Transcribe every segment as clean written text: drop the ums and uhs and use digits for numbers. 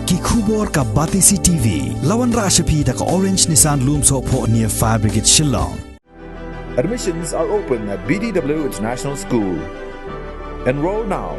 Ki khubor ka Batisi TV. Lawan Rashapi da ka Orange Nissan Lumso po near Fire Brigade Shillong. Admissions are open at BDW International School. Enroll now.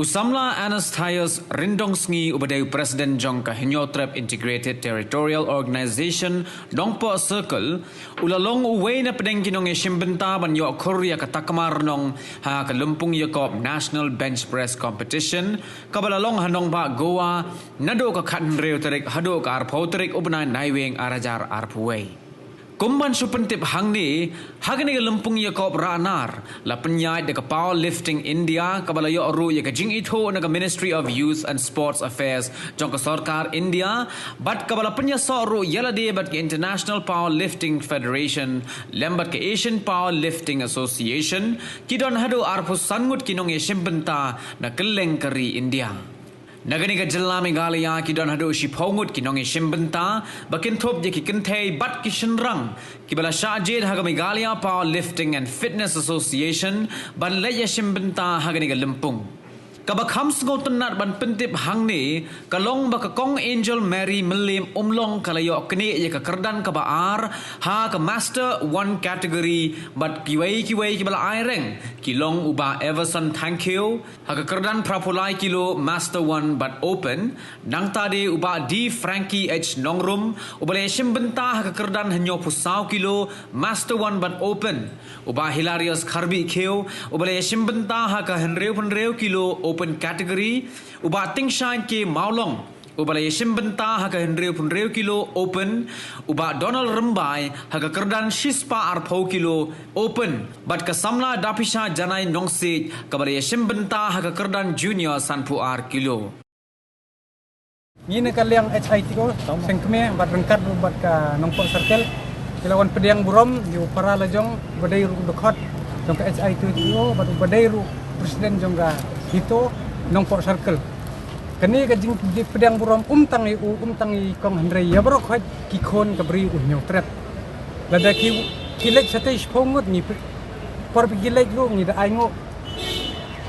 Usamla Anastasios Rindongsngi ubadai Presiden Jongka Hinyotrep Integrated Territorial Organization Dongpo Circle ulalong uwe na pedeng kinong isimbenta banyo Korea katakmar nong ha kalumpung Yakob National Bench Press Competition kabalalong hanong ba Goa nado ka katnreo terik hado ka arpo terik ubna naiweng arajar arpuwei. Kumban supentip hang ni hagani lumpung Yakob Ranar la penyai de Powerlifting India kabalayo ru ya jing itho na Ministry of Youth and Sports Affairs jong sarkar India bat kabala penya soru yala de bat International Powerlifting Federation lembat ke Asian Powerlifting Association kidon hado arpu sangut kinong yesimbenta na keleng kari India. Nagani ka jilla Meghalaya ki don hado si pongut ki nongi shimbenta bakin thop je ki kintei bat ki shinrang ki bala shajed haga Meghalaya Powerlifting and Fitness Association ban leya shimbenta hagani ka limpung kabak ngotan nat ban pentip hang ni kalong baka kong Angel Mary Milim umlong kalayo kene ye ka kerdan ka baar ha ka Master 1 category bat kiwai ki bala aireng kilong uba Everson thank you ha ka kerdan prapulai kilo Master 1 but open nang tade uba D Frankie H Nongrum ubale shimbenta ha ka kerdan hanyo pusau kilo Master 1 but open uba Hilarious Kharbi kheu ubale shimbenta ha ka henreu kilo open category uba ting shine ke maulong ubala yeshim benta haga henreu kilo open uba Donald Rambai haga kerdan shispa arpau kilo open bat ka samla dapisha janai nongse kabala yeshim benta haga kerdan junior sanpu ar kilo ini kaliang HIT ko sengkeme bat rengkat bat ka nongpok circle kilawan pediang burom yu para lajong badai ru dekat jong ka HIT itu bat badai ru presiden jong ga itu nongpok circle kani ka jing pedang burom umtangi kong hendrei ya bro khoi ki khon ka bri unyo tret lada ki kilek stage pongut ni por kilek lu ni da aingo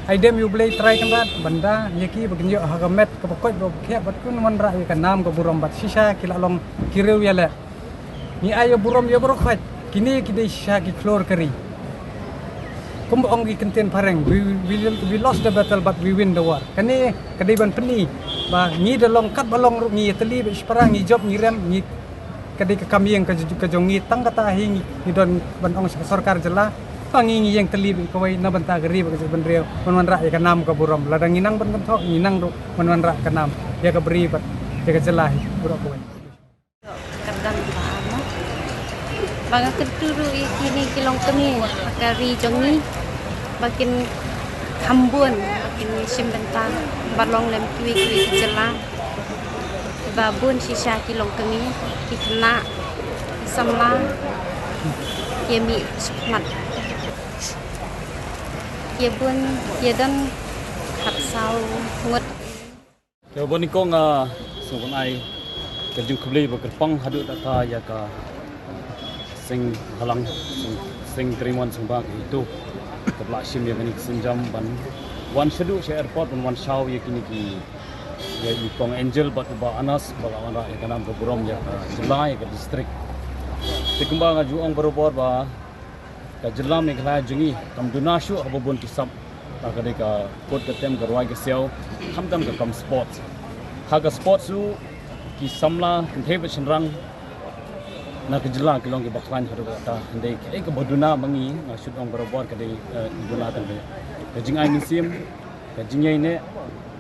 aidem yu blay try kan banda yaki bagnyo hagamet ka pokoi do khe bat kun man ra ka nam ka burom bat sisa kila long kireu yala ni ayo burom ya bro khoi kini kidai sha ki floor kari kumbong gi kenten pareng we lost the battle but we win the war kani kadai ban peni ba ni dalong kat balong ru ni teli be parang ni job ni rem ni kadai ka kamieng ka jongi tang kata hi ni don ban ong sarkar jela pangi yang teli be kawai na banta gari ba ban reo man ra ya kanam ka burom ladang inang ban kan tho inang ru man ra kanam ya ka beri bat ya ka jela hi buro ko kadang paano baga keturu ikini kilong kami kari jongi bakin hambun bakin simbentang balong lem kiwi jela babun sisa kilong kami kitna samla yemi sukmat yebun yedan hatsau ngut yebun ikong subon ai kerjung kebeli berkerpang hadu data ya ka sing halang sing terimon sumbang itu kebelak sim yang ini senjam ban wan sedu se airport ban wan shaw ya kini ki ya ikong Angel bat ba Anas bala wana ya kanam ke burom ya jelai ke distrik tikembang aju ong berobor ba ka jelam ni kala jungi kam dunashu abobon kisap ka de ka kot ke tem garwai ke sel hamdam ka kam sports haga sports su ki samla kenthe chenrang na kejela kilong ke baklan hadu ta ndai ke boduna mangi ngasud ong berobor ke dei duna tan be kejing ai nisim kejing ai ne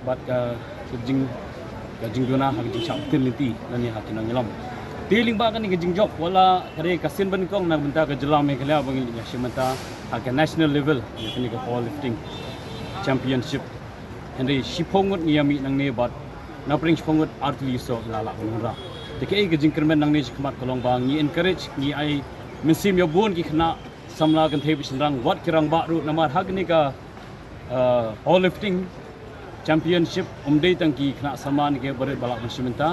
bat ka kejing duna ha kejing chap tiliti nani hakin ngilam tiling ba kan kejing job wala kare kasin ban kong na benta kejela me kala bangi ya shimata ha ke national level ya kini ke powerlifting championship ndai shipongut niyami nang ne bat na pring shipongut artli so lala unra Deke ke jingkermen nang ni khmat kolong bang ni encourage ni ai mensim yo bun ki khna samla kan thei bisrang wat kirang ba ru namar hag ni ka powerlifting championship umdei tang ki khna saman ke berit balak mensimenta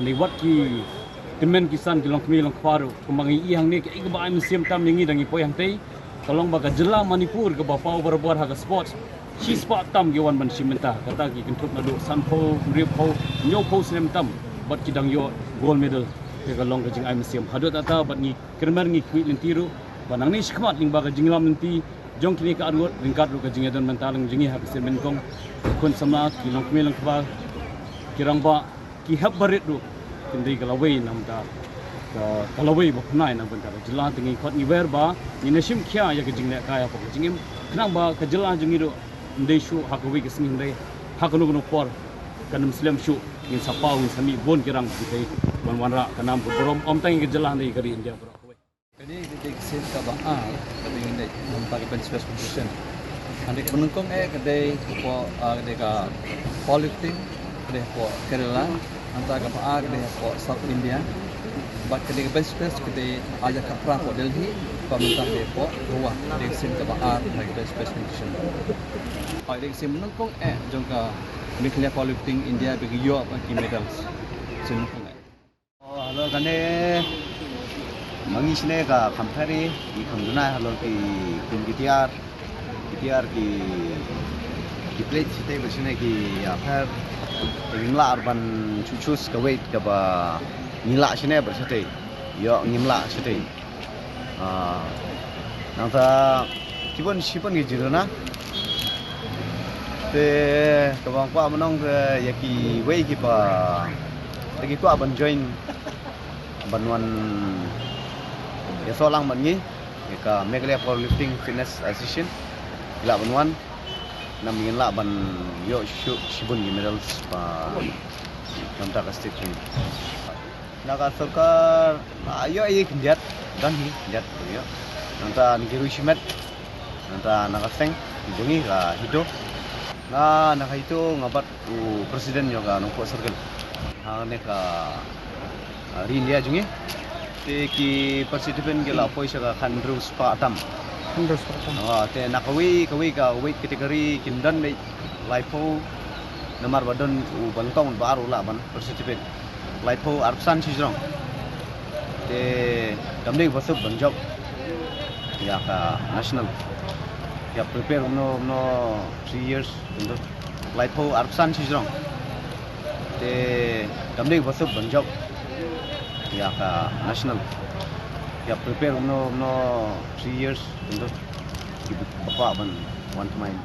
ni wat ki temen kisan ki long kmi long khwaru kumangi i hang ni ke ba mensim tam ni dangi poi hang tei kolong ba ka jela Manipur ke ba power bar ha ka sports si spa tam ge wan ban simenta kata ki kentut nadu sanpo ripo nyopo sinem tam bat kidang yo gold medal ke galong ke jing ai mesiam hadut ata bat ni kermer ngi kwit lentiru banang ni skmat ning ba ke jinglam lenti jong kini ka arut ringkat ru ke jing edon mentalang jingi ha kesen benkong kun sama ki long kmelang kba kirang ba ki hab barit ru kendai galawai nam ta kalawai ba pnai na bentar jela tingi khot ni verba ni nasim khia ya ke jingne kaya pa jingim kenang ba ke jela jingi ru ndai shu hakawi ke singin dai hakunu gunu por kan muslim shu ngin sapau ngin sami bon kirang dai wan wan ra kanam borom om tangi ke jela ndai kari india bro Jadi kita kesel kabar kami ini nampak event space competition. Anda menungkong kedai kedai ka powerlifting kedai Kerala antara kabar kedai South India. Bat kedai event space kedai aja kapra Delhi pemerintah Depok ruah kedai kesel kabar event space competition. Kedai kesel menungkong jangka miklia powerlifting India bagi yo bagi medals. Menungkong halo kane mangi sine ka kampari di kanduna halo ki kingitiar ki plate site bersine ki afar ngimla urban chuchus ka wait ka ba nila sine bersite yo ngimla site nangta kibon sipon ki jirona te kabang pa manong yaki wei ki pa lagi ku aban join banwan ya solang mangi ka Meghalaya Powerlifting Fitness Association la banwan nam ngin la ban yo shibun gi medals pa namta ka state team naga sarkar ayo ek jat dan hi jat yo nanta nigiru shimet nanta naga seng jungi ka hido na naga itu ngabat presiden yo ka nongko circle ne ka India jungi te ki participant ke la poisa ka khandru spa tam te nakawi ka weight category kindan dei laipo namar badon u bangtong baru la ban participant laipo arpsan sijrong te damdei basub banjok ya ka national ya prepare no 3 years untuk laipo arpsan sijrong te damdei basub banjok ya ka national ya prepare no 3 years untuk bapak ban one time